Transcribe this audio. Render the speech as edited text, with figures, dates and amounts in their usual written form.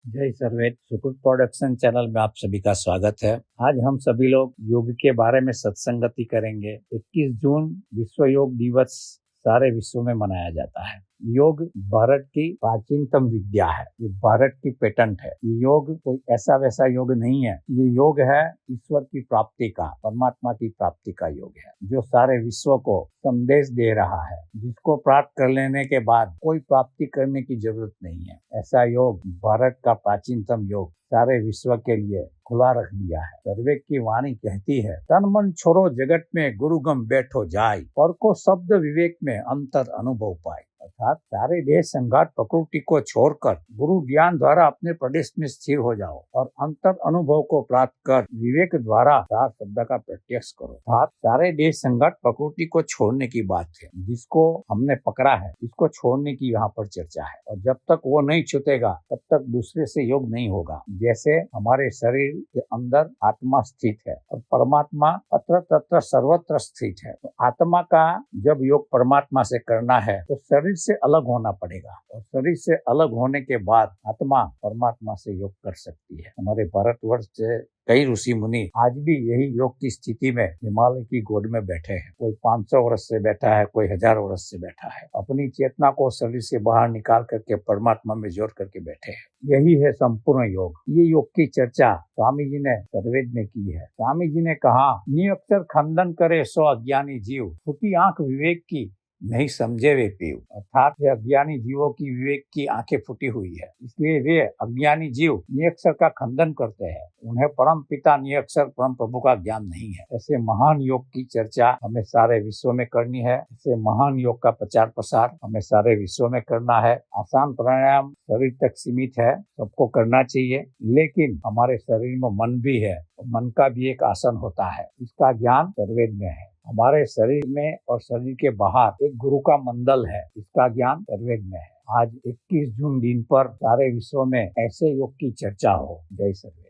जय सर्वेद सुकृत production channel में आप सभी का स्वागत है। आज हम सभी लोग योग के बारे में सत्संगति करेंगे। 21 जून विश्व योग दिवस सारे विश्व में मनाया जाता है। योग भारत की प्राचीनतम विद्या है। ये भारत की पेटेंट है। ये योग कोई ऐसा वैसा योग नहीं है। ये योग है ईश्वर की प्राप्ति का, परमात्मा की प्राप्ति का योग है, जो सारे विश्व को संदेश दे रहा है, जिसको प्राप्त कर लेने के बाद कोई प्राप्ति करने की जरूरत नहीं है। ऐसा योग भारत का प्राचीनतम योग सारे विश्व के लिए खुला रख दिया है। सर्वे की वाणी कहती है, तन मन छोड़ो जगत में गुरुगम बैठो जाय, पर को शब्द विवेक में अंतर अनुभव पाए। अर्थात सारे देह संघात प्रकृति को छोड़कर गुरु ज्ञान द्वारा अपने प्रदेश में स्थिर हो जाओ और अंतर अनुभव को प्राप्त कर विवेक द्वारा सार शब्द का प्रत्यक्ष करो। अर्थात सारे देह संघात प्रकृति को छोड़ने की बात है। जिसको हमने पकड़ा है, इसको छोड़ने की यहाँ पर चर्चा है। और जब तक वो नहीं छूटेगा तब तक दूसरे से योग नहीं होगा। जैसे हमारे शरीर के अंदर आत्मा स्थित है और परमात्मा अत्र तत्र सर्वत्र स्थित है। तो आत्मा का जब योग परमात्मा से करना है तो शरीर से अलग होना पड़ेगा, और शरीर से अलग होने के बाद आत्मा परमात्मा से योग कर सकती है। हमारे भारतवर्ष से कई ऋषि मुनि आज भी यही योग की स्थिति में हिमालय की गोद में बैठे हैं। कोई 500 वर्ष से बैठा है, कोई 1000 वर्ष से बैठा है। अपनी चेतना को शरीर से बाहर निकाल करके परमात्मा में जोड़ करके बैठे हैं। यही है संपूर्ण योग। ये योग की चर्चा स्वामी जी ने सर्वेद में की है। स्वामी जी ने कहा, निअक्षर खंडन करे सो अज्ञानी जीव, फूटी आंख विवेक की नहीं समझे वे पीव। अर्थात ये अज्ञानी जीवों की विवेक की आंखें फूटी हुई है, इसलिए वे अज्ञानी जीव निअक्षर का खंडन करते हैं। उन्हें परम पिता निअक्षर परम प्रभु का ज्ञान नहीं है। ऐसे महान योग की चर्चा हमें सारे विश्व में करनी है। ऐसे महान योग का प्रचार प्रसार हमें सारे विश्व में करना है। आसान प्राणायाम शरीर तक सीमित है, सबको करना चाहिए, लेकिन हमारे शरीर में मन भी है। मन का भी एक आसन होता है, इसका ज्ञान सर्वेद में है। हमारे शरीर में और शरीर के बाहर एक गुरु का मंडल है, इसका ज्ञान सर्वेद में है। आज 21 जून दिन पर सारे विश्व में ऐसे योग की चर्चा हो। जय सर्वेद।